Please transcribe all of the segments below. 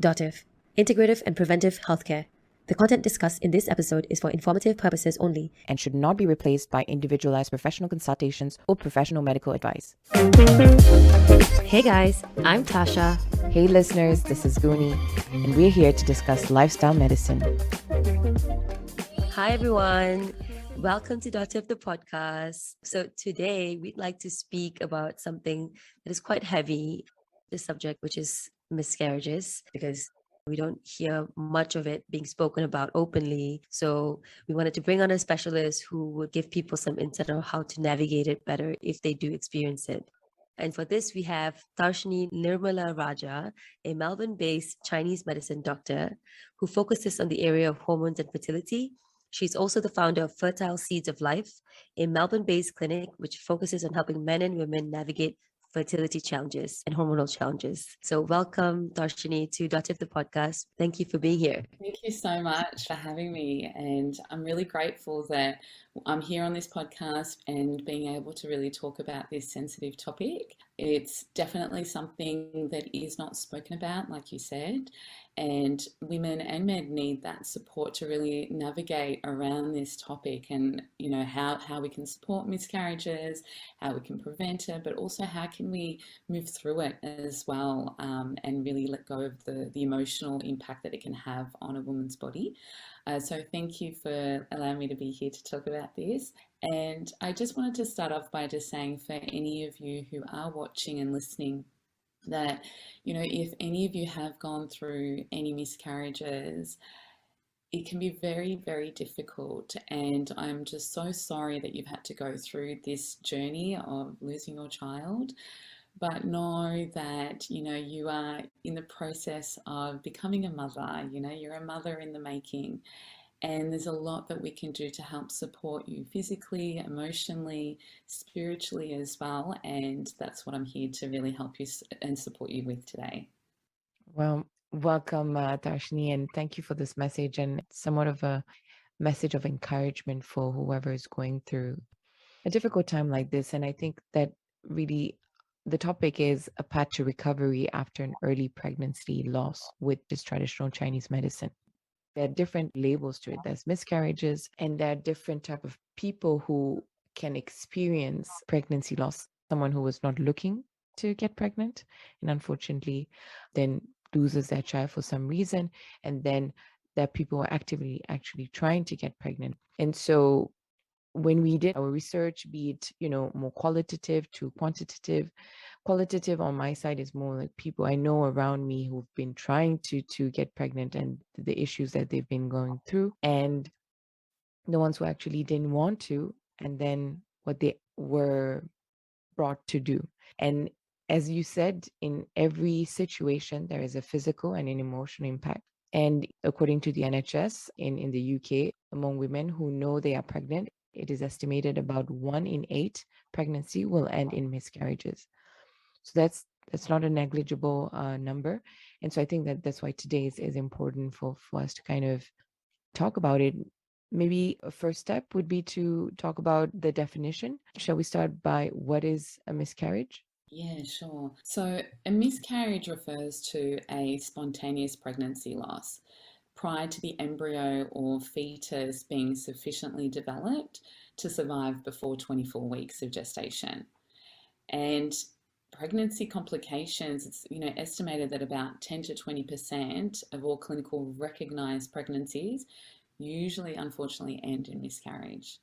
Dotiv, Integrative and Preventive Healthcare. The content discussed in this episode is for informative purposes only and should not be replaced by individualized professional consultations or professional medical advice. Hey guys, I'm Tasha. Hey listeners, this is Guni, and we're here to discuss lifestyle medicine. Hi everyone. Welcome to Dotiv the podcast. So today we'd like to speak about something that is quite heavy, the subject which is miscarriages, because we don't hear much of it being spoken about openly. So we wanted to bring on a specialist who would give people some insight on how to navigate it better if they do experience it. And for this, we have Tharshini Nirmalarajah, a Melbourne-based Chinese medicine doctor who focuses on the area of hormones and fertility. She's also the founder of Fertile Seeds of Life, a Melbourne-based clinic which focuses on helping men and women navigate fertility challenges and hormonal challenges. So welcome, Tharshini, to Dotiv the podcast. Thank you for being here. Thank you so much for having me. And I'm really grateful that I'm here on this podcast and being able to really talk about this sensitive topic. It's definitely something that is not spoken about, like you said, and women and men need that support to really navigate around this topic and, you know, how we can support miscarriages, how we can prevent it, but also how can we move through it as well, and really let go of the emotional impact that it can have on a woman's body. So thank you for allowing me to be here to talk about this. And I just wanted to start off by just saying, for any of you who are watching and listening, that, you know, if any of you have gone through any miscarriages, it can be very, very difficult. And I'm just so sorry that you've had to go through this journey of losing your child. But know that, you know, you are in the process of becoming a mother. You know, you're a mother in the making. And there's a lot that we can do to help support you physically, emotionally, spiritually as well. And that's what I'm here to really help you and support you with today. Well, welcome, Tharshini, and thank you for this message, and somewhat of a message of encouragement for whoever is going through a difficult time like this. And I think that really the topic is a path to recovery after an early pregnancy loss with this traditional Chinese medicine. There are different labels to it. There's miscarriages, and there are different type of people who can experience pregnancy loss. Someone who was not looking to get pregnant and unfortunately then loses their child for some reason. And then there are people who are actively actually trying to get pregnant. And so when we did our research, be it, you know, more qualitative to quantitative, qualitative on my side is more like people I know around me who've been trying to get pregnant and the issues that they've been going through, and the ones who actually didn't want to, and then what they were brought to do. And as you said, in every situation, there is a physical and an emotional impact. And according to the NHS in the UK, among women who know they are pregnant, it is estimated about 1 in 8 pregnancy will end in miscarriages. So that's not a negligible number. And so I think that that's why today is important for us to kind of talk about it. Maybe a first step would be to talk about the definition. Shall we start by what is a miscarriage? Yeah, sure. So a miscarriage refers to a spontaneous pregnancy loss prior to the embryo or fetus being sufficiently developed to survive before 24 weeks of gestation. And pregnancy complications, it's, you know, estimated that about 10 to 20% of all clinical recognized pregnancies usually unfortunately end in miscarriage.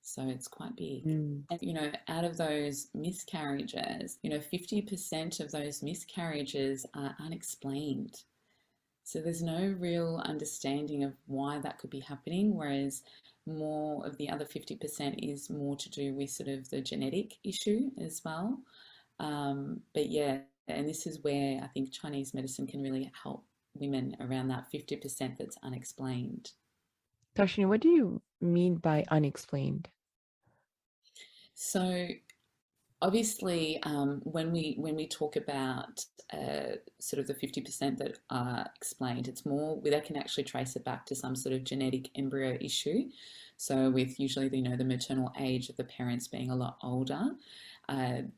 So it's quite big. And, you know, out of those miscarriages, you know, 50% of those miscarriages are unexplained. So there's no real understanding of why that could be happening, whereas more of the other 50% is more to do with sort of the genetic issue as well. But yeah, and this is where I think Chinese medicine can really help women around that 50% that's unexplained. Tharshini, what do you mean by unexplained? So obviously, when we talk about sort of the 50% that are explained, it's more they can actually trace it back to some sort of genetic embryo issue. So with usually, you know, the maternal age of the parents being a lot older,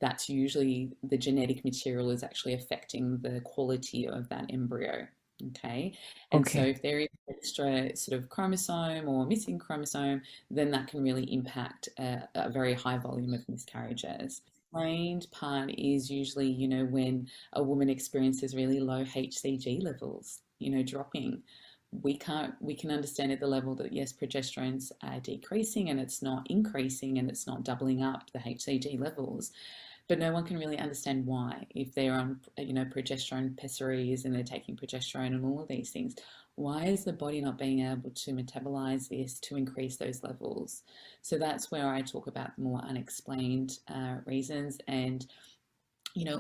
that's usually the genetic material is actually affecting the quality of that embryo. Okay. And so Okay. if there is extra sort of chromosome or missing chromosome, then that can really impact a very high volume of miscarriages. Explained part is usually, when a woman experiences really low HCG levels, dropping. We can understand at the level that yes, progesterone's decreasing and it's not increasing and it's not doubling up the HCG levels, but no one can really understand why. If they're on, progesterone pessaries and they're taking progesterone and all of these things, why is the body not being able to metabolize this to increase those levels? So that's where I talk about more unexplained reasons. And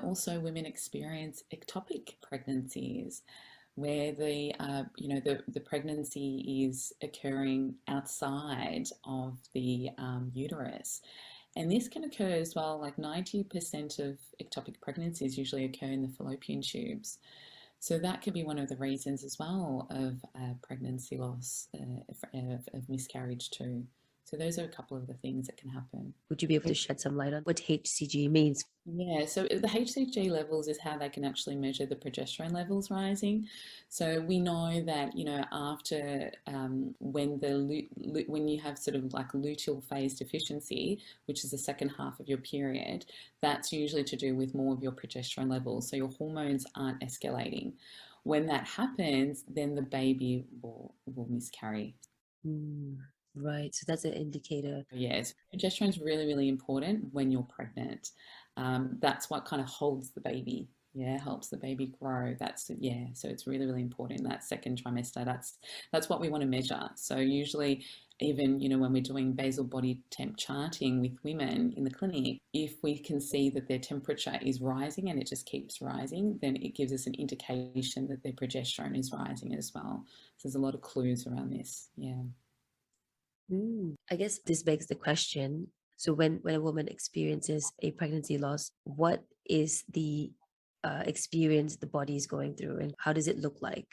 also women experience ectopic pregnancies where the pregnancy is occurring outside of the uterus. And this can occur as well, like 90% of ectopic pregnancies usually occur in the fallopian tubes. So that could be one of the reasons as well of pregnancy loss, of miscarriage too. So those are a couple of the things that can happen. Would you be able to shed some light on what HCG means? Yeah, so the HCG levels is how they can actually measure the progesterone levels rising. So we know that, after when you have sort of like luteal phase deficiency, which is the second half of your period, that's usually to do with more of your progesterone levels. So your hormones aren't escalating. When that happens, then the baby will miscarry. Right. So that's an indicator. Yes, progesterone is really, really important when you're pregnant. That's what kind of holds the baby. Yeah, helps the baby grow. So it's really, really important in that second trimester. That's what we want to measure. So usually, even when we're doing basal body temp charting with women in the clinic, if we can see that their temperature is rising and it just keeps rising, then it gives us an indication that their progesterone is rising as well. So there's a lot of clues around this. Yeah. I guess this begs the question. So when a woman experiences a pregnancy loss, what is the experience the body is going through and how does it look like?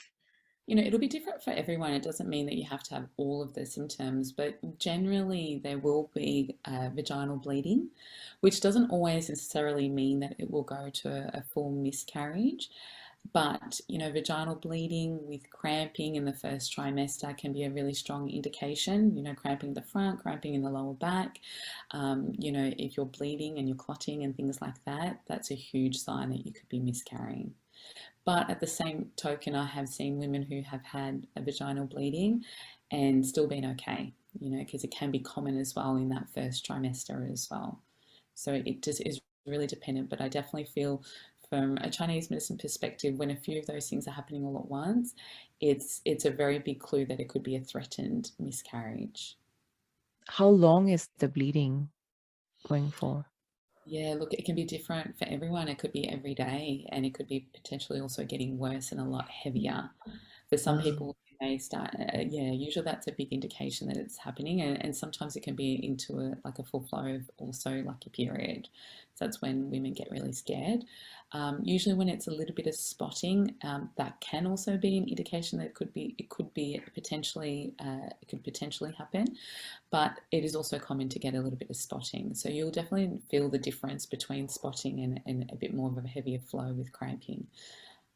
It'll be different for everyone. It doesn't mean that you have to have all of the symptoms, but generally there will be vaginal bleeding, which doesn't always necessarily mean that it will go to a full miscarriage. But, vaginal bleeding with cramping in the first trimester can be a really strong indication, cramping in the front, cramping in the lower back. If you're bleeding and you're clotting and things like that, that's a huge sign that you could be miscarrying. But at the same token, I have seen women who have had a vaginal bleeding and still been okay, because it can be common as well in that first trimester as well. So it just is really dependent, but I definitely feel from a Chinese medicine perspective, when a few of those things are happening all at once, it's a very big clue that it could be a threatened miscarriage. How long is the bleeding going for? Yeah, look, it can be different for everyone. It could be every day, and it could be potentially also getting worse and a lot heavier. For some people, it may start, usually that's a big indication that it's happening, and sometimes it can be into like a full flow of also like a period. So that's when women get really scared. Usually when it's a little bit of spotting, that can also be an indication that it could potentially happen, but it is also common to get a little bit of spotting. So you'll definitely feel the difference between spotting and a bit more of a heavier flow with cramping.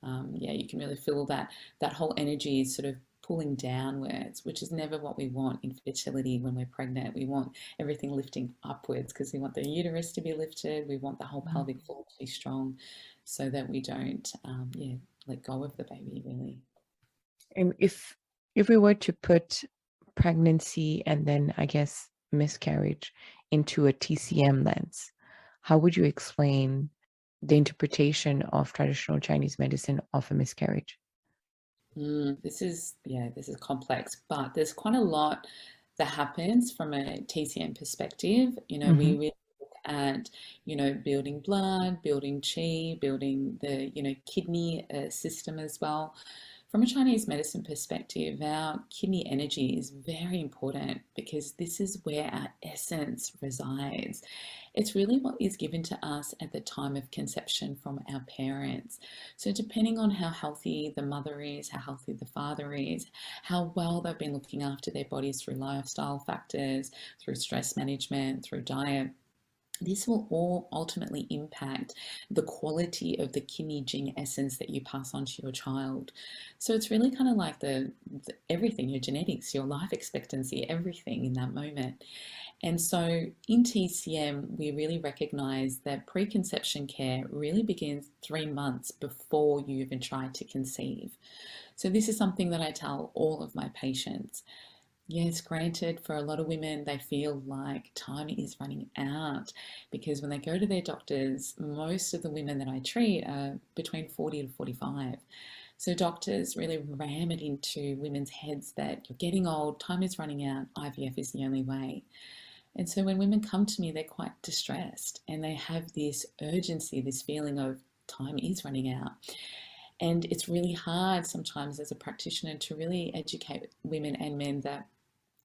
You can really feel that whole energy is sort of pulling downwards, which is never what we want in fertility when we're pregnant. We want everything lifting upwards because we want the uterus to be lifted. We want the whole pelvic floor to be strong so that we don't, let go of the baby, really. And if we were to put pregnancy and then I guess miscarriage into a TCM lens, how would you explain the interpretation of traditional Chinese medicine of a miscarriage? This is complex, but there's quite a lot that happens from a TCM perspective. We really look at, building blood, building qi, building the, kidney system as well. From a Chinese medicine perspective, our kidney energy is very important because this is where our essence resides. It's really what is given to us at the time of conception from our parents. So depending on how healthy the mother is, how healthy the father is, how well they've been looking after their bodies through lifestyle factors, through stress management, through diet, this will all ultimately impact the quality of the kidney gene essence that you pass on to your child. So it's really kind of like the everything, your genetics, your life expectancy, everything in that moment. And so in TCM, we really recognize that preconception care really begins 3 months before you even try to conceive. So this is something that I tell all of my patients. Yes, granted, for a lot of women, they feel like time is running out because when they go to their doctors, most of the women that I treat are between 40 to 45. So doctors really ram it into women's heads that you're getting old, time is running out, IVF is the only way. And so when women come to me, they're quite distressed and they have this urgency, this feeling of time is running out. And it's really hard sometimes as a practitioner to really educate women and men that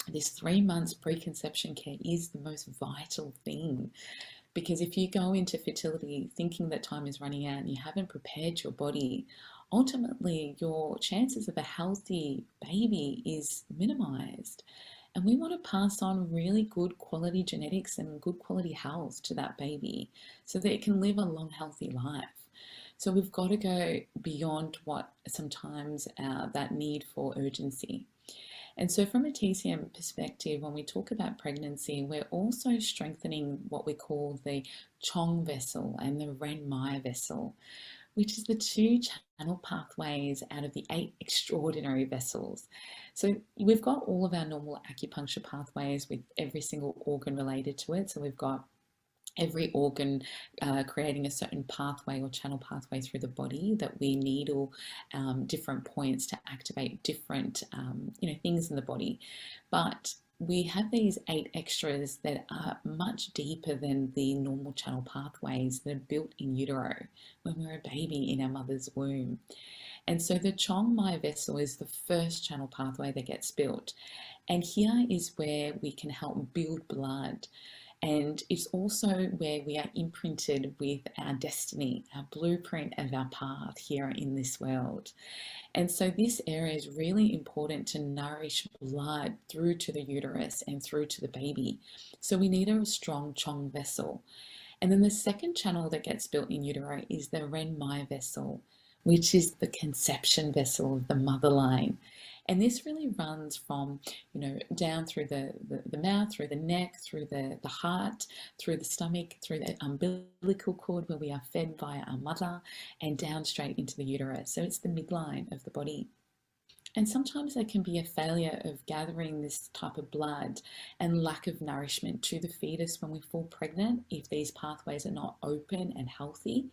this 3 months preconception care is the most vital thing. Because if you go into fertility thinking that time is running out and you haven't prepared your body, ultimately your chances of a healthy baby is minimized. And we want to pass on really good quality genetics and good quality health to that baby so that it can live a long, healthy life. So we've got to go beyond what sometimes that need for urgency. And so from a TCM perspective, when we talk about pregnancy, we're also strengthening what we call the Chong vessel and the Ren-Mai vessel, which is the 2 channel pathways out of the 8 extraordinary vessels. So we've got all of our normal acupuncture pathways with every single organ related to it. So we've got every organ creating a certain pathway or channel pathway through the body that we needle different points to activate different things in the body. But we have these 8 extras that are much deeper than the normal channel pathways that are built in utero when we're a baby in our mother's womb. And so the Chong Mai vessel is the first channel pathway that gets built. And here is where we can help build blood. And it's also where we are imprinted with our destiny, our blueprint of our path here in this world. And so this area is really important to nourish blood through to the uterus and through to the baby. So we need a strong Chong vessel. And then the second channel that gets built in utero is the Ren-Mai vessel, which is the conception vessel of the mother line. And this really runs from, down through the mouth, through the neck, through the heart, through the stomach, through the umbilical cord where we are fed via our mother, and down straight into the uterus. So it's the midline of the body. And sometimes there can be a failure of gathering this type of blood and lack of nourishment to the fetus when we fall pregnant if these pathways are not open and healthy,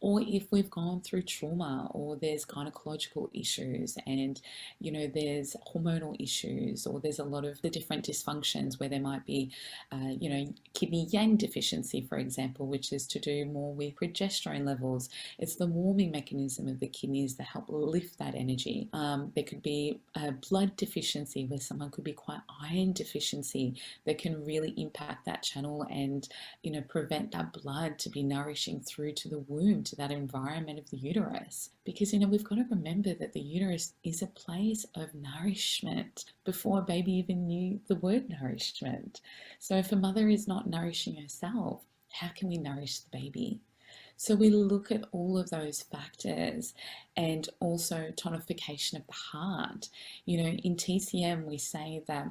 or if we've gone through trauma or there's gynecological issues and there's hormonal issues, or there's a lot of the different dysfunctions where there might be kidney yang deficiency, for example, which is to do more with progesterone levels. It's the warming mechanism of the kidneys that help lift that energy. There could be a blood deficiency where someone could be quite iron deficiency that can really impact that channel and prevent that blood to be nourishing through to the womb, to that environment of the uterus. Because we've got to remember that the uterus is a place of nourishment before a baby even knew the word nourishment. So if a mother is not nourishing herself, how can we nourish the baby? So we look at all of those factors, and also tonification of the heart. In TCM, we say that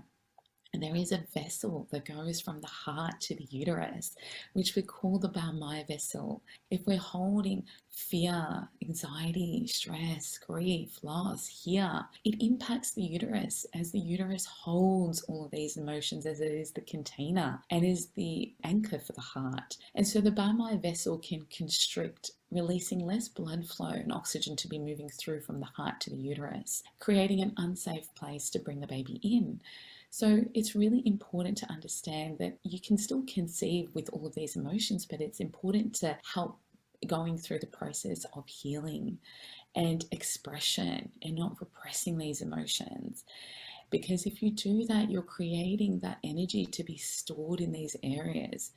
there is a vessel that goes from the heart to the uterus, which we call the Bai-Mai vessel. If we're holding fear, anxiety, stress, grief, loss here, it impacts the uterus as the uterus holds all of these emotions, as it is the container and is the anchor for the heart. And so the Bai-Mai vessel can constrict, releasing less blood flow and oxygen to be moving through from the heart to the uterus, creating an unsafe place to bring the baby in. So it's really important to understand that you can still conceive with all of these emotions, but it's important to help going through the process of healing and expression and not repressing these emotions. Because if you do that, you're creating that energy to be stored in these areas.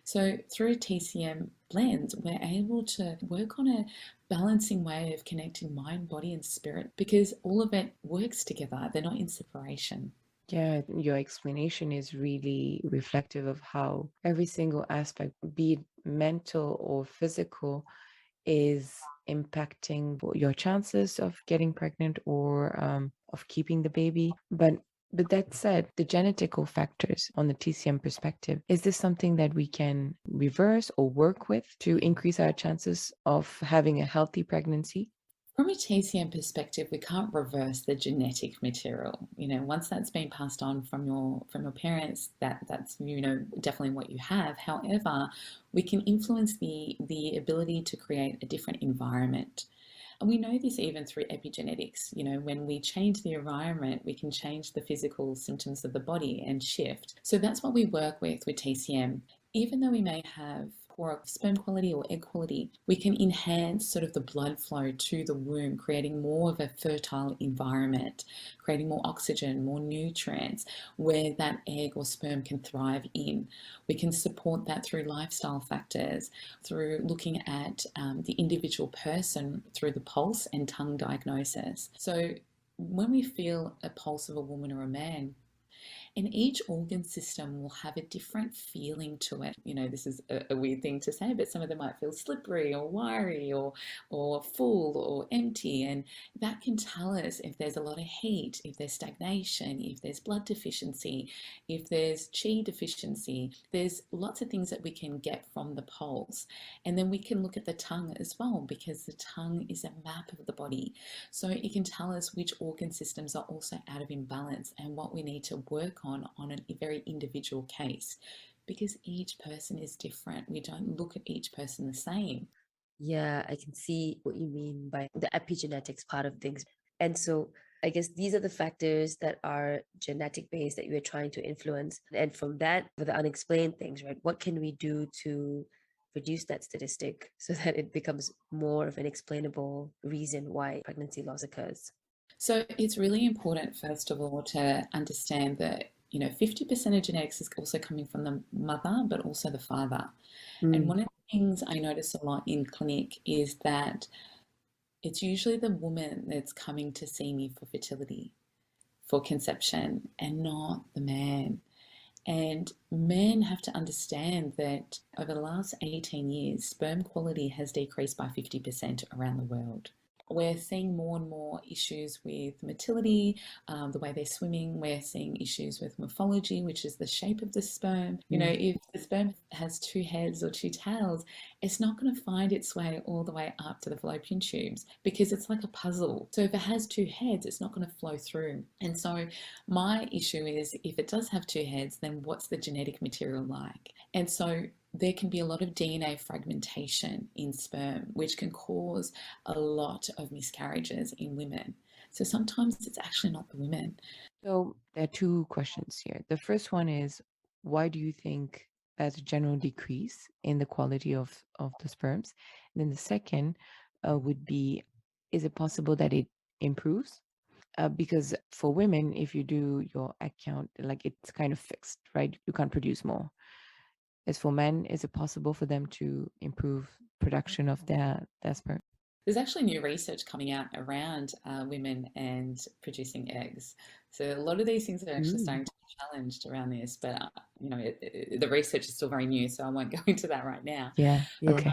So through a TCM lens, we're able to work on a balancing way of connecting mind, body, and spirit, because all of it works together. They're not in separation. Yeah, your explanation is really reflective of how every single aspect, be it mental or physical, is impacting your chances of getting pregnant or of keeping the baby. But that said, the genetical factors on the TCM perspective, is this something that we can reverse or work with to increase our chances of having a healthy pregnancy? From a TCM perspective, we can't reverse the genetic material. Once that's been passed on from your parents, that's definitely what you have. However, we can influence the ability to create a different environment. And we know this even through epigenetics. When we change the environment, we can change the physical symptoms of the body and shift. So that's what we work with TCM. Even though we may have poor sperm quality or egg quality, we can enhance sort of the blood flow to the womb, creating more of a fertile environment, creating more oxygen, more nutrients, where that egg or sperm can thrive in. We can support that through lifestyle factors, through looking at the individual person through the pulse and tongue diagnosis. So when we feel a pulse of a woman or a man, and each organ system will have a different feeling to it. This is a weird thing to say, but some of them might feel slippery or wiry or full or empty. And that can tell us if there's a lot of heat, if there's stagnation, if there's blood deficiency, if there's chi deficiency. There's lots of things that we can get from the pulse. And then we can look at the tongue as well, because the tongue is a map of the body. So it can tell us which organ systems are also out of imbalance and what we need to work on a very individual case, because each person is different. We don't look at each person the same. Yeah, I can see what you mean by the epigenetics part of things. And so I guess these are the factors that are genetic based that you are trying to influence. And from that, for the unexplained things, right? What can we do to reduce that statistic so that it becomes more of an explainable reason why pregnancy loss occurs? So it's really important, first of all, to understand that 50% of genetics is also coming from the mother, but also the father. And one of the things I notice a lot in clinic is that it's usually the woman that's coming to see me for fertility, for conception, and not the man. And men have to understand that over the last 18 years, sperm quality has decreased by 50% around the world. We're seeing more and more issues with motility, the way they're swimming. We're seeing issues with morphology, which is the shape of the sperm. If the sperm has two heads or two tails, it's not going to find its way all the way up to the fallopian tubes, because it's like a puzzle. So if it has two heads, it's not going to flow through. And so my issue is, if it does have two heads, then what's the genetic material like? And so there can be a lot of DNA fragmentation in sperm, which can cause a lot of miscarriages in women. So sometimes it's actually not the women. So there are two questions here. The first one is, why do you think there's a general decrease in the quality of the sperms? And then the second would be, is it possible that it improves? Because for women, if you do your egg count, like, it's kind of fixed, right? You can't produce more. As for men, is it possible for them to improve production of their sperm? There's actually new research coming out around women and producing eggs. So a lot of these things are actually starting to be challenged around this, but the research is still very new, so I won't go into that right now. Yeah. Okay.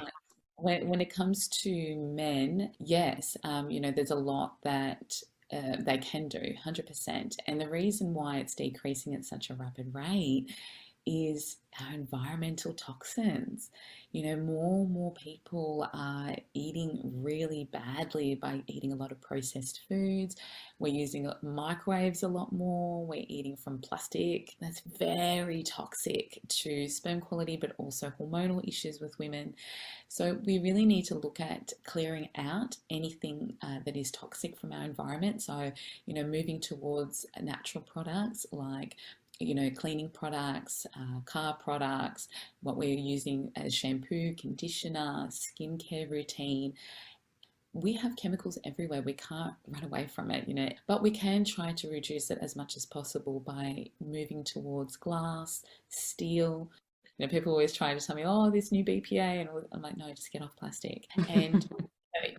When it comes to men, yes, there's a lot that they can do, 100%. And the reason why it's decreasing at such a rapid rate is our environmental toxins. More and more people are eating really badly by eating a lot of processed foods. We're using microwaves a lot more. We're eating from plastic. That's very toxic to sperm quality, but also hormonal issues with women. So we really need to look at clearing out anything that is toxic from our environment. So, moving towards natural products like cleaning products, car products, what we're using as shampoo, conditioner, skincare routine. We have chemicals everywhere. We can't run away from it, but we can try to reduce it as much as possible by moving towards glass, steel. People always try to tell me, oh, this new BPA, and I'm like, no, just get off plastic. And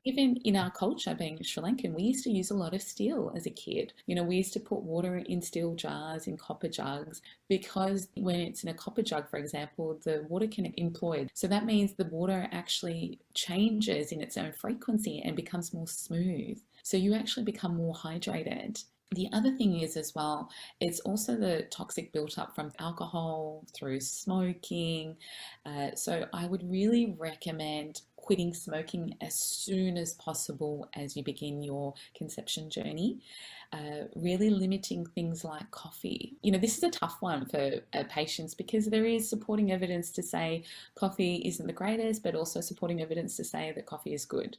Even in our culture, being Sri Lankan, we used to use a lot of steel as a kid. We used to put water in steel jars, in copper jugs, because when it's in a copper jug, for example, the water can implode. So that means the water actually changes in its own frequency and becomes more smooth. So you actually become more hydrated. The other thing is as well, it's also the toxic built up from alcohol through smoking. So I would really recommend quitting smoking as soon as possible as you begin your conception journey. Really limiting things like coffee. This is a tough one for patients because there is supporting evidence to say coffee isn't the greatest, but also supporting evidence to say that coffee is good.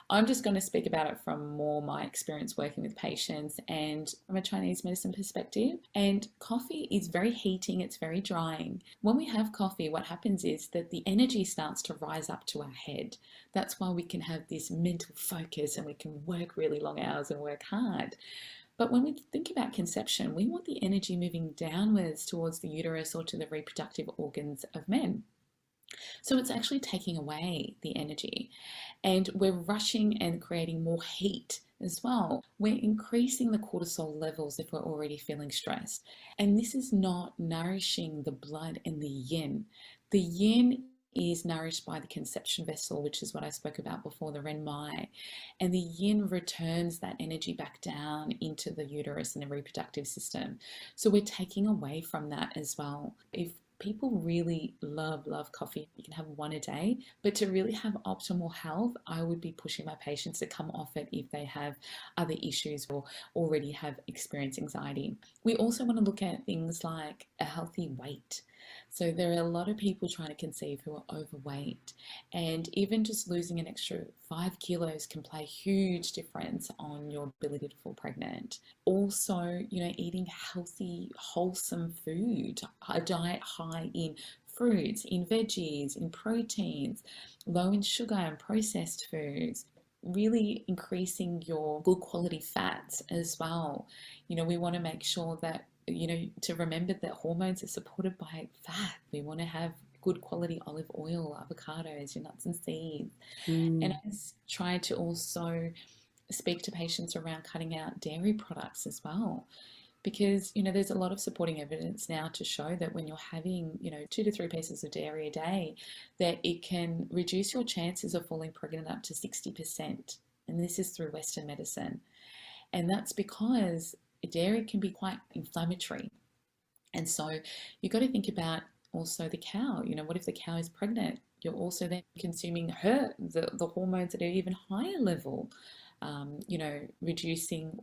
I'm just going to speak about it from more my experience working with patients and from a Chinese medicine perspective. And coffee is very heating, it's very drying. When we have coffee, what happens is that the energy starts to rise up to our head. That's why we can have this mental focus and we can work really long hours and work hard. But when we think about conception, we want the energy moving downwards towards the uterus or to the reproductive organs of men. So it's actually taking away the energy. And we're rushing and creating more heat as well. We're increasing the cortisol levels if we're already feeling stressed. And this is not nourishing the blood and the yin. The yin is nourished by the conception vessel, which is what I spoke about before, the Ren Mai. And the yin returns that energy back down into the uterus and the reproductive system. So we're taking away from that as well. If people really love coffee, you can have one a day, but to really have optimal health, I would be pushing my patients to come off it if they have other issues or already have experienced anxiety. We also want to look at things like a healthy weight. So there are a lot of people trying to conceive who are overweight, and even just losing an extra 5 kilos can play a huge difference on your ability to fall pregnant. Also, eating healthy, wholesome food, a diet high in fruits, in veggies, in proteins, low in sugar and processed foods, really increasing your good quality fats as well. We want to make sure that, to remember that hormones are supported by fat. We want to have good quality olive oil, avocados, your nuts and seeds. And I try to also speak to patients around cutting out dairy products as well, because there's a lot of supporting evidence now to show that when you're having 2 to 3 pieces of dairy a day, that it can reduce your chances of falling pregnant up to 60%. And this is through Western medicine. And that's because dairy can be quite inflammatory. And so you've got to think about also the cow. What if the cow is pregnant? You're also then consuming the hormones at an even higher level. Reducing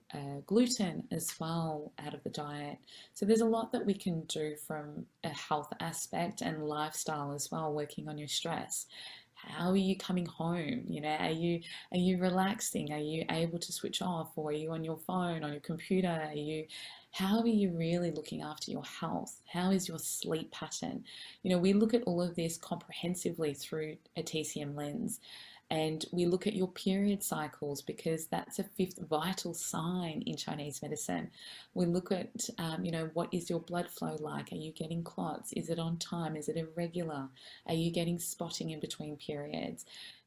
gluten as well out of the diet. So there's a lot that we can do from a health aspect and lifestyle as well, working on your stress. How are you coming home? Are you relaxing? Are you able to switch off, or are you on your phone, on your computer? How are you really looking after your health? How is your sleep pattern? We look at all of this comprehensively through a TCM lens. And we look at your period cycles because that's a fifth vital sign in Chinese medicine. We look at, what is your blood flow like? Are you getting clots? Is it on time? Is it irregular? Are you getting spotting in between periods?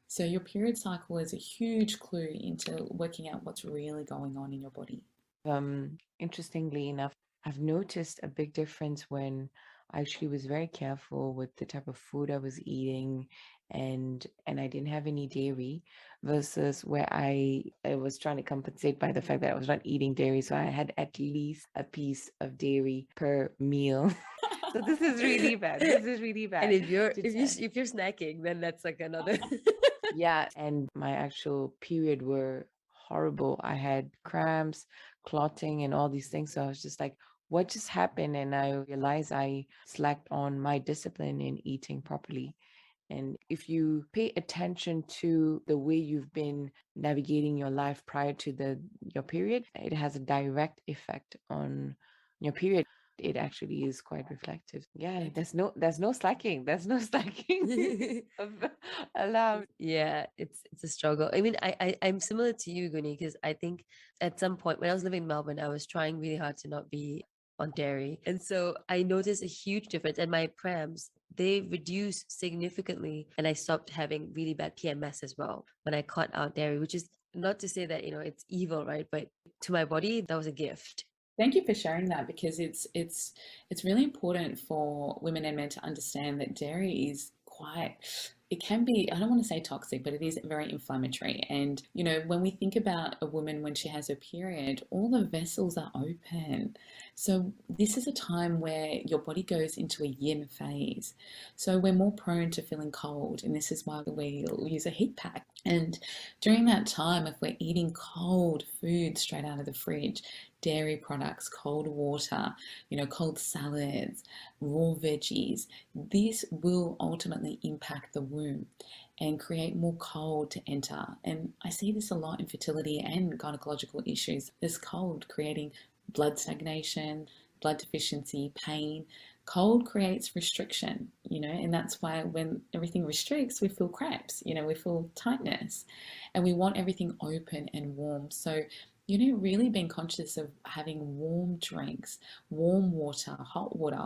So your period cycle is a huge clue into working out what's really going on in your body. Interestingly enough, I've noticed a big difference when I actually was very careful with the type of food I was eating, and I didn't have any dairy, versus where I was trying to compensate by the fact that I was not eating dairy, so I had at least a piece of dairy per meal. So this is really bad. This is really bad. And if you're snacking, then that's like another. Yeah, and my actual period were horrible. I had cramps, clotting, and all these things. So I was just like, what just happened? And I realized I slacked on my discipline in eating properly. And if you pay attention to the way you've been navigating your life prior to your period, it has a direct effect on your period. It actually is quite reflective. Yeah, there's no slacking. There's no slacking allowed. Yeah, it's a struggle. I mean, I'm similar to you, Guni, because I think at some point when I was living in Melbourne, I was trying really hard to not be on dairy. And so I noticed a huge difference. And my prams, they reduced significantly. And I stopped having really bad PMS as well when I cut out dairy, which is not to say that, it's evil, right? But to my body, that was a gift. Thank you for sharing that, because it's really important for women and men to understand that dairy is quite, it can be, I don't want to say toxic, but it is very inflammatory. And when we think about a woman when she has her period, all the vessels are open. So this is a time where your body goes into a yin phase. So we're more prone to feeling cold, and this is why we use a heat pack. And during that time, if we're eating cold food straight out of the fridge, dairy products, cold water, cold salads, raw veggies, this will ultimately impact the womb and create more cold to enter. And I see this a lot in fertility and gynecological issues. This cold creating blood stagnation, blood deficiency, pain. Cold creates restriction, and that's why when everything restricts, we feel cramps, we feel tightness, and we want everything open and warm. So really being conscious of having warm drinks, warm water, hot water.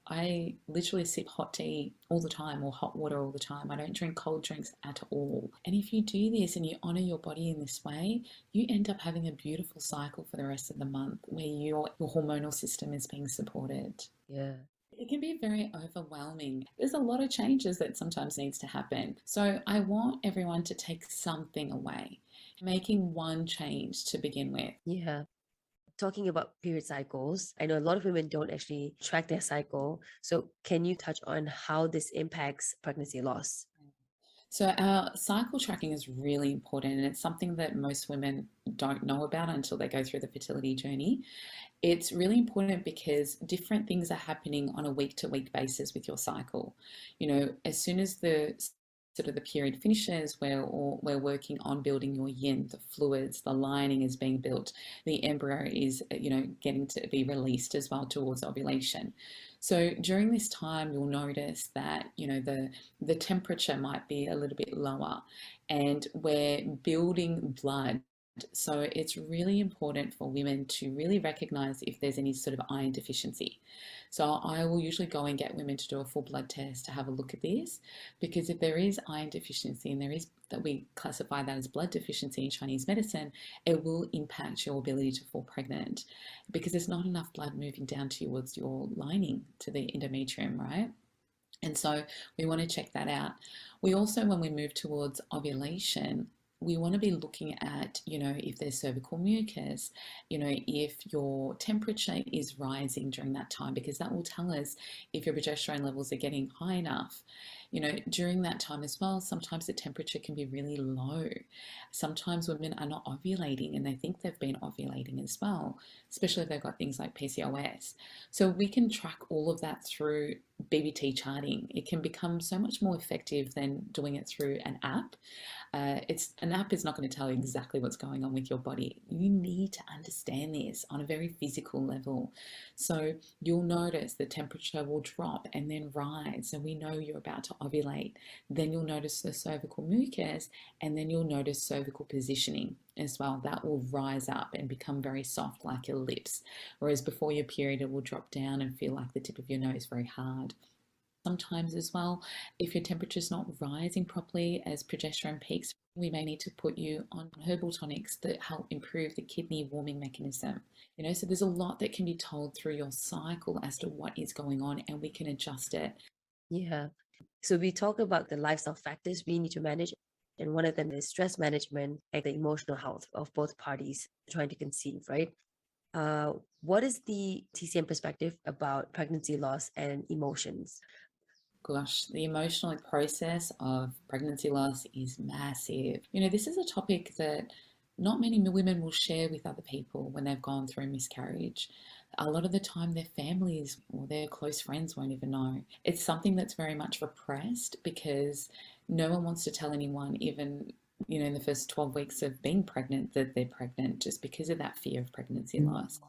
I literally sip hot tea all the time, or hot water all the time. I don't drink cold drinks at all. And if you do this and you honor your body in this way, you end up having a beautiful cycle for the rest of the month where your hormonal system is being supported. Yeah. It can be very overwhelming. There's a lot of changes that sometimes needs to happen. So I want everyone to take something away, making one change to begin with. Yeah. Talking about period cycles, I know a lot of women don't actually track their cycle. So can you touch on how this impacts pregnancy loss? So our cycle tracking is really important, and it's something that most women don't know about until they go through the fertility journey. It's really important because different things are happening on a week-to-week basis with your cycle. As soon as the period finishes, we're working on building your yin, the fluids, the lining is being built, the embryo is getting to be released as well towards ovulation. So during this time, you'll notice that the temperature might be a little bit lower, and we're building blood. So it's really important for women to really recognize if there's any sort of iron deficiency. So I will usually go and get women to do a full blood test to have a look at this, because if there is iron deficiency, and there is, that we classify that as blood deficiency in Chinese medicine, it will impact your ability to fall pregnant, because there's not enough blood moving down towards your lining, to the endometrium, right? And so we want to check that out. We also, when we move towards ovulation, we want to be looking at, if there's cervical mucus, if your temperature is rising during that time, because that will tell us if your progesterone levels are getting high enough. During that time as well, sometimes the temperature can be really low. Sometimes women are not ovulating and they think they've been ovulating as well, especially if they've got things like PCOS. So we can track all of that through BBT charting. It can become so much more effective than doing it through an app. An app is not going to tell you exactly what's going on with your body. You need to understand this on a very physical level. So you'll notice the temperature will drop and then rise. So we know you're about to ovulate. Then you'll notice the cervical mucus, and then you'll notice cervical positioning as well. That will rise up and become very soft like your lips. Whereas before your period, it will drop down and feel like the tip of your nose very hard. Sometimes as well, if your temperature is not rising properly as progesterone peaks, we may need to put you on herbal tonics that help improve the kidney warming mechanism. So there's a lot that can be told through your cycle as to what is going on, and we can adjust it. Yeah. So we talk about the lifestyle factors we need to manage, and one of them is stress management and the emotional health of both parties trying to conceive, right? What is the TCM perspective about pregnancy loss and emotions? Gosh, the emotional process of pregnancy loss is massive. This is a topic that not many women will share with other people when they've gone through miscarriage. A lot of the time, their families or their close friends won't even know. It's something that's very much repressed, because no one wants to tell anyone, even in the first 12 weeks of being pregnant, that they're pregnant, just because of that fear of pregnancy loss.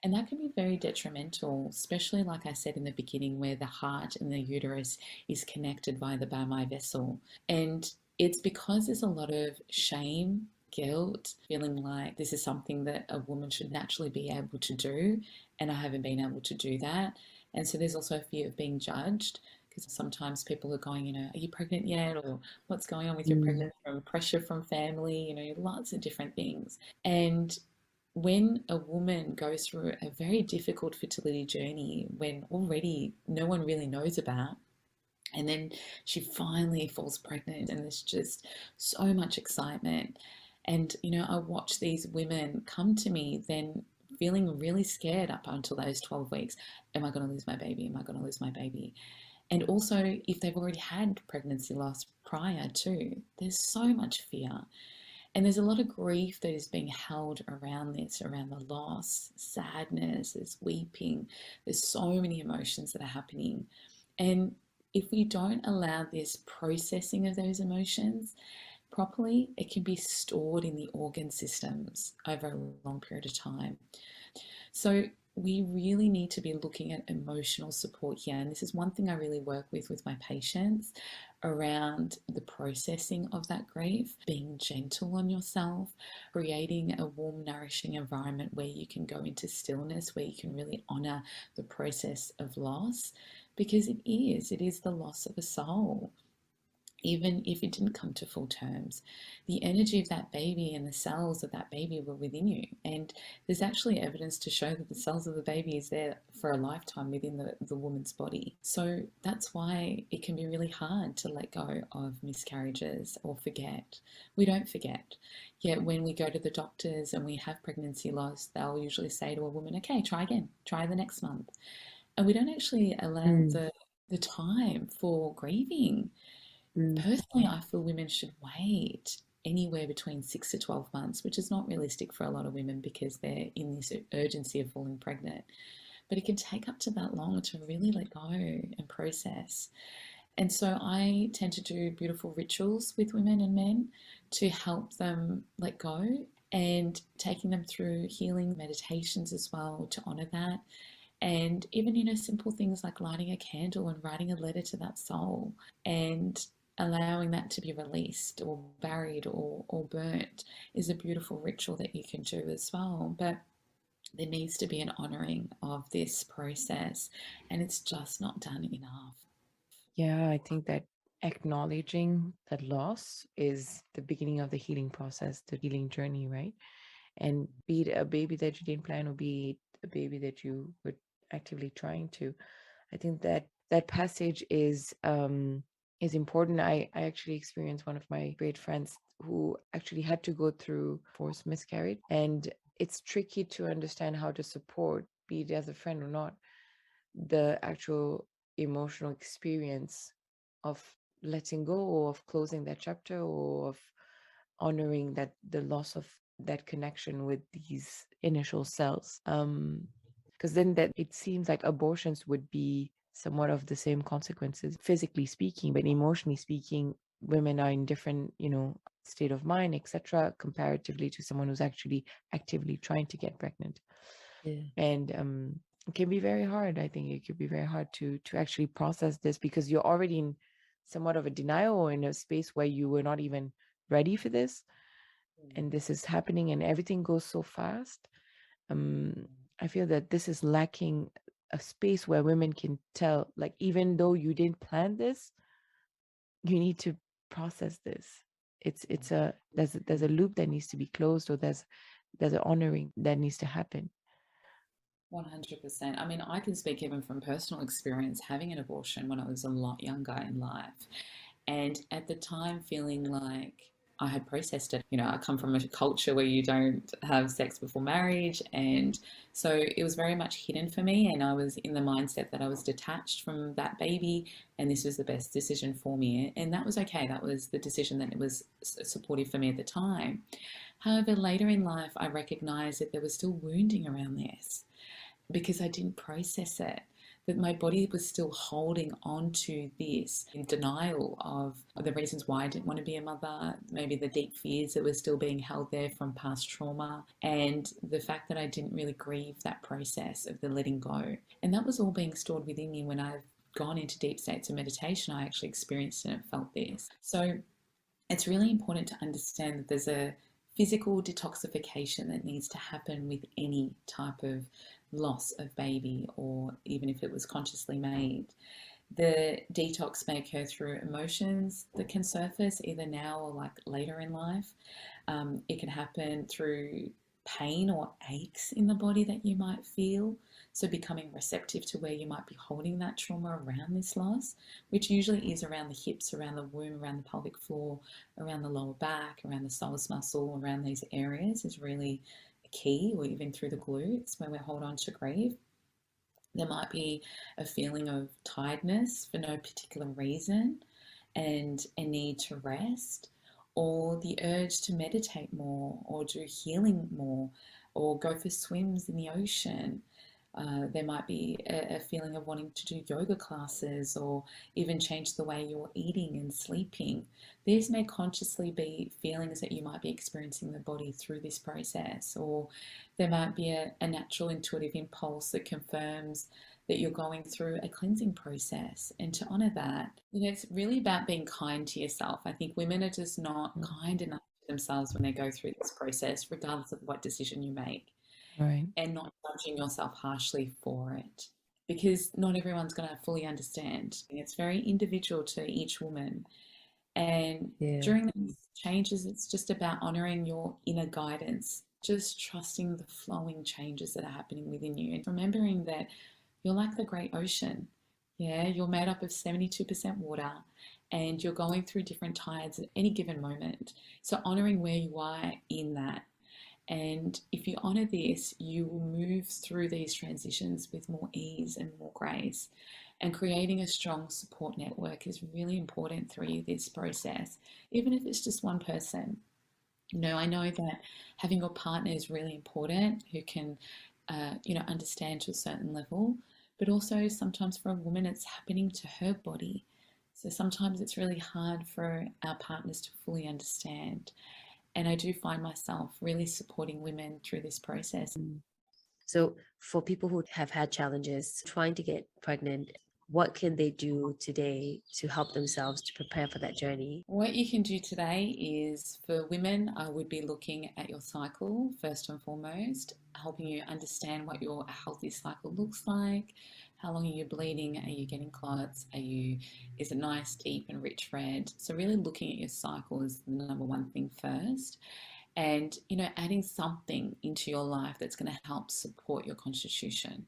And that can be very detrimental, especially, like I said in the beginning, where the heart and the uterus is connected via the Bowel vessel. And it's because there's a lot of shame guilt, feeling like this is something that a woman should naturally be able to do, and I haven't been able to do that. And so there's also a fear of being judged, because sometimes people are going, are you pregnant yet? Or what's going on with your pregnancy? From pressure from family, lots of different things. And when a woman goes through a very difficult fertility journey, when already no one really knows about, and then she finally falls pregnant, and there's just so much excitement. And, I watch these women come to me then feeling really scared up until those 12 weeks. Am I going to lose my baby? Am I going to lose my baby? And also, if they've already had pregnancy loss prior to, there's so much fear. And there's a lot of grief that is being held around this, around the loss, sadness, there's weeping, there's so many emotions that are happening. And if we don't allow this processing of those emotions properly, it can be stored in the organ systems over a long period of time. So we really need to be looking at emotional support here. And this is one thing I really work with my patients, around the processing of that grief, being gentle on yourself, creating a warm, nourishing environment where you can go into stillness, where you can really honor the process of loss, because it is the loss of a soul. Even if it didn't come to full terms, the energy of that baby and the cells of that baby were within you. And there's actually evidence to show that the cells of the baby is there for a lifetime within the woman's body. So that's why it can be really hard to let go of miscarriages or forget. We don't forget. Yet when we go to the doctors and we have pregnancy loss, they'll usually say to a woman, okay, try again, try the next month. And we don't actually allow the time for grieving. Personally, I feel women should wait anywhere between 6 to 12 months, which is not realistic for a lot of women because they're in this urgency of falling pregnant. But it can take up to that long to really let go and process. And so I tend to do beautiful rituals with women and men to help them let go, and taking them through healing meditations as well to honor that. And even, simple things like lighting a candle and writing a letter to that soul, and allowing that to be released or buried or burnt is a beautiful ritual that you can do as well. But there needs to be an honouring of this process, and it's just not done enough. Yeah, I think that acknowledging that loss is the beginning of the healing process, the healing journey, right? And be it a baby that you didn't plan, or be it a baby that you were actively trying to, I think that that passage is important. I actually experienced one of my great friends who actually had to go through forced miscarriage, and it's tricky to understand how to support, be it as a friend or not, the actual emotional experience of letting go, or of closing that chapter, or of honoring that the loss of that connection with these initial cells. Because then that it seems like abortions would be somewhat of the same consequences, physically speaking, but emotionally speaking, women are in different, state of mind, etc., comparatively to someone who's actually actively trying to get pregnant. Yeah. And it can be very hard. I think it could be very hard to actually process this, because you're already in somewhat of a denial, or in a space where you were not even ready for this, and this is happening, and everything goes so fast. I feel that this is lacking a space where women can tell, like, even though you didn't plan this, you need to process this. There's a loop that needs to be closed, or there's an honoring that needs to happen. 100%. I mean, I can speak even from personal experience, having an abortion when I was a lot younger in life. And at the time, feeling like I had processed it. I come from a culture where you don't have sex before marriage. And so it was very much hidden for me. And I was in the mindset that I was detached from that baby, and this was the best decision for me. And that was okay. That was the decision that it was supportive for me at the time. However, later in life, I recognized that there was still wounding around this, because I didn't process it, that my body was still holding on to this in denial of the reasons why I didn't want to be a mother, maybe the deep fears that were still being held there from past trauma, and the fact that I didn't really grieve that process of the letting go. And that was all being stored within me. When I've gone into deep states of meditation, I actually experienced and felt this. So it's really important to understand that there's a physical detoxification that needs to happen with any type of loss of baby, or even if it was consciously made. The detox may occur through emotions that can surface either now or like later in life. It can happen through pain or aches in the body that you might feel. So becoming receptive to where you might be holding that trauma around this loss, which usually is around the hips, around the womb, around the pelvic floor, around the lower back, around the psoas muscle, around these areas is really key, or even through the glutes when we hold on to grief. There might be a feeling of tiredness for no particular reason and a need to rest, or the urge to meditate more or do healing more or go for swims in the ocean. There might be a feeling of wanting to do yoga classes or even change the way you're eating and sleeping. These may consciously be feelings that you might be experiencing in the body through this process, or there might be a natural intuitive impulse that confirms that you're going through a cleansing process. And to honor that, it's really about being kind to yourself. I think women are just not kind enough to themselves when they go through this process, regardless of what decision you make. Right. And not judging yourself harshly for it, because not everyone's going to fully understand. It's very individual to each woman. And during these changes, it's just about honoring your inner guidance, just trusting the flowing changes that are happening within you, and remembering that you're like the great ocean. Yeah, you're made up of 72% water, and you're going through different tides at any given moment. So honoring where you are in that. And if you honor this, you will move through these transitions with more ease and more grace. And creating a strong support network is really important through this process, even if it's just one person. I know that having your partner is really important, who can, understand to a certain level, but also sometimes for a woman, it's happening to her body. So sometimes it's really hard for our partners to fully understand. And I do find myself really supporting women through this process. So for people who have had challenges trying to get pregnant, what can they do today to help themselves to prepare for that journey? What you can do today is, for women, I would be looking at your cycle first and foremost, helping you understand what your healthy cycle looks like. How long are you bleeding? Are you getting clots? Is it nice, deep and rich red? So really looking at your cycle is the number one thing first. And, adding something into your life that's going to help support your constitution.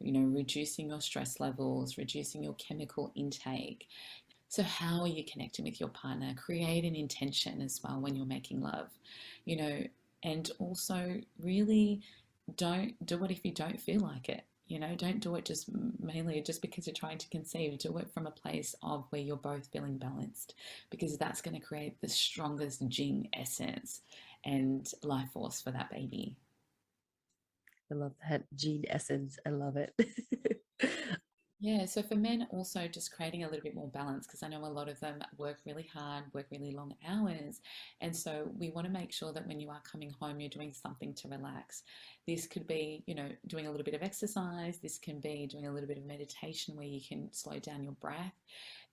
Reducing your stress levels, reducing your chemical intake. So how are you connecting with your partner? Create an intention as well when you're making love, and also really don't do it if you don't feel like it. Don't do it just mainly just because you're trying to conceive. Do it from a place of where you're both feeling balanced, because that's going to create the strongest Jing essence and life force for that baby. I love that gene essence. I love it. Yeah, so for men also just creating a little bit more balance, because I know a lot of them work really hard, work really long hours. And so we want to make sure that when you are coming home, you're doing something to relax. This could be, doing a little bit of exercise. This can be doing a little bit of meditation where you can slow down your breath.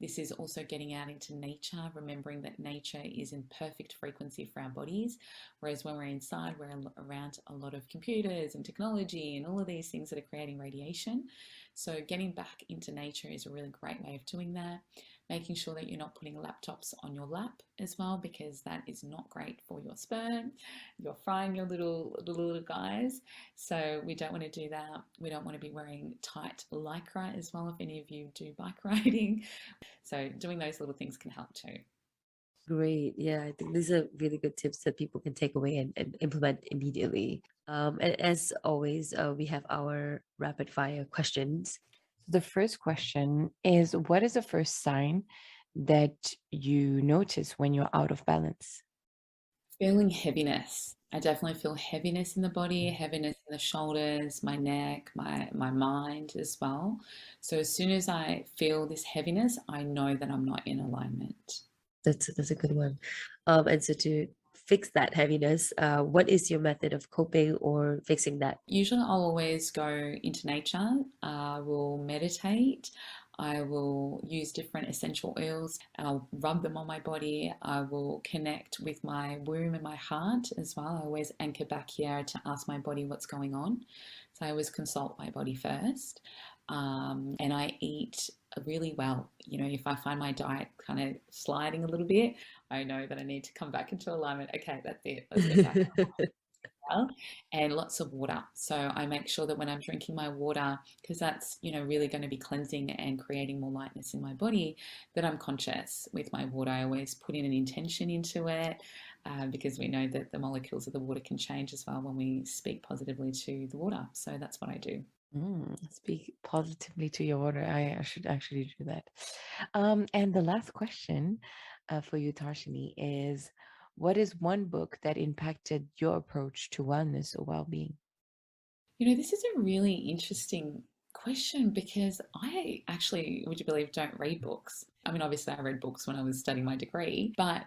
This is also getting out into nature, remembering that nature is in perfect frequency for our bodies. Whereas when we're inside, we're around a lot of computers and technology and all of these things that are creating radiation. So getting back into nature is a really great way of doing that. Making sure that you're not putting laptops on your lap as well, because that is not great for your sperm. You're frying your little guys. So we don't want to do that. We don't want to be wearing tight lycra as well, if any of you do bike riding. So doing those little things can help too. Great. Yeah, I think these are really good tips that people can take away and implement immediately. And as always, we have our rapid fire questions. The first question is, what is the first sign that you notice when you're out of balance? Feeling heaviness. I definitely feel heaviness in the body, heaviness in the shoulders, my neck, my mind as well. So as soon as I feel this heaviness, I know that I'm not in alignment. That's a good one. And so to fix that heaviness, what is your method of coping or fixing that? Usually I'll always go into nature. I will meditate. I will use different essential oils. I'll rub them on my body. I will connect with my womb and my heart as well. I always anchor back here to ask my body what's going on. So I always consult my body first. And I eat really well. You know, if I find my diet kind of sliding a little bit, I know that I need to come back into alignment. Okay, that's it. Let's get back. And lots of water. So I make sure that when I'm drinking my water, because that's, you know, really going to be cleansing and creating more lightness in my body, that I'm conscious with my water. I always put in an intention into it, because we know that the molecules of the water can change as well when we speak positively to the water. So that's what I do. Speak positively to your water. I should actually do that. And the last question for you, Tharshini, is what is one book that impacted your approach to wellness or well-being? You know, this is a really interesting question because I actually, would you believe, don't read books. I mean, obviously I read books when I was studying my degree, but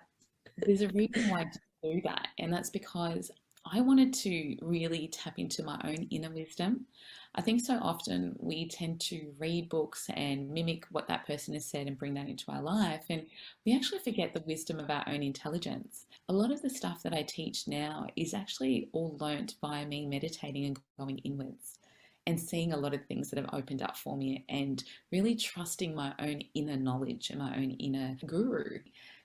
there's a reason why I didn't do that. And that's because I wanted to really tap into my own inner wisdom. I think so often we tend to read books and mimic what that person has said and bring that into our life. And we actually forget the wisdom of our own intelligence. A lot of the stuff that I teach now is actually all learnt by me meditating and going inwards and seeing a lot of things that have opened up for me and really trusting my own inner knowledge and my own inner guru.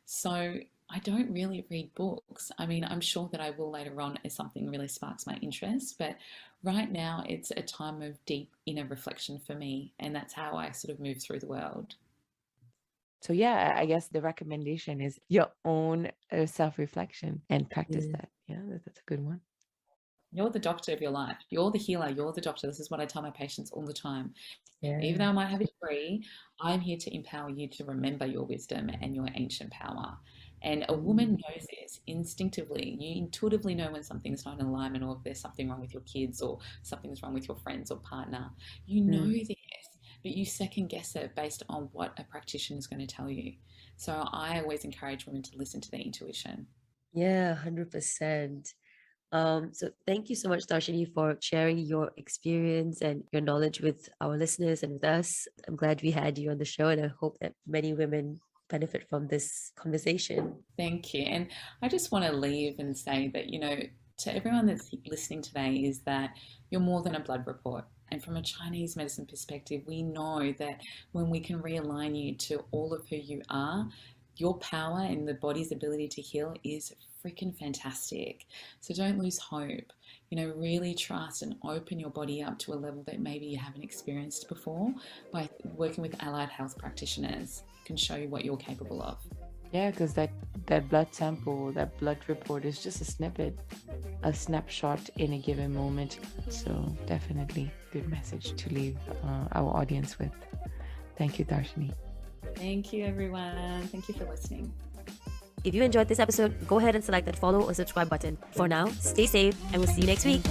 So I don't really read books. I mean, I'm sure that I will later on as something really sparks my interest, but right now it's a time of deep inner reflection for me, and that's how I sort of move through the world. So yeah, I guess the recommendation is your own self-reflection and practice that. Yeah, that's a good one. You're the doctor of your life. You're the healer. You're the doctor. This is what I tell my patients all the time. Yeah. Even though I might have a degree, I'm here to empower you to remember your wisdom and your ancient power. And a woman knows this instinctively. You intuitively know when something's not in alignment, or if there's something wrong with your kids or something's wrong with your friends or partner. You know this, but you second guess it based on what a practitioner is going to tell you. So I always encourage women to listen to their intuition. Yeah, 100%. So thank you so much, Tharshini, for sharing your experience and your knowledge with our listeners and with us. I'm glad we had you on the show, and I hope that many women benefit from this conversation. Thank you. And I just want to leave and say that, you know, to everyone that's listening today, is that you're more than a blood report. And from a Chinese medicine perspective, we know that when we can realign you to all of who you are, your power and the body's ability to heal is freaking fantastic. So don't lose hope. You know, really trust and open your body up to a level that maybe you haven't experienced before. By working with allied health practitioners can show you what you're capable of. Yeah, because that blood sample, that blood report is just a snippet, a snapshot in a given moment. So definitely good message to leave our audience with. Thank you, Tharshini. Thank you, everyone. Thank you for listening. If you enjoyed this episode, go ahead and select that follow or subscribe button. For now, stay safe, and we'll see you next week.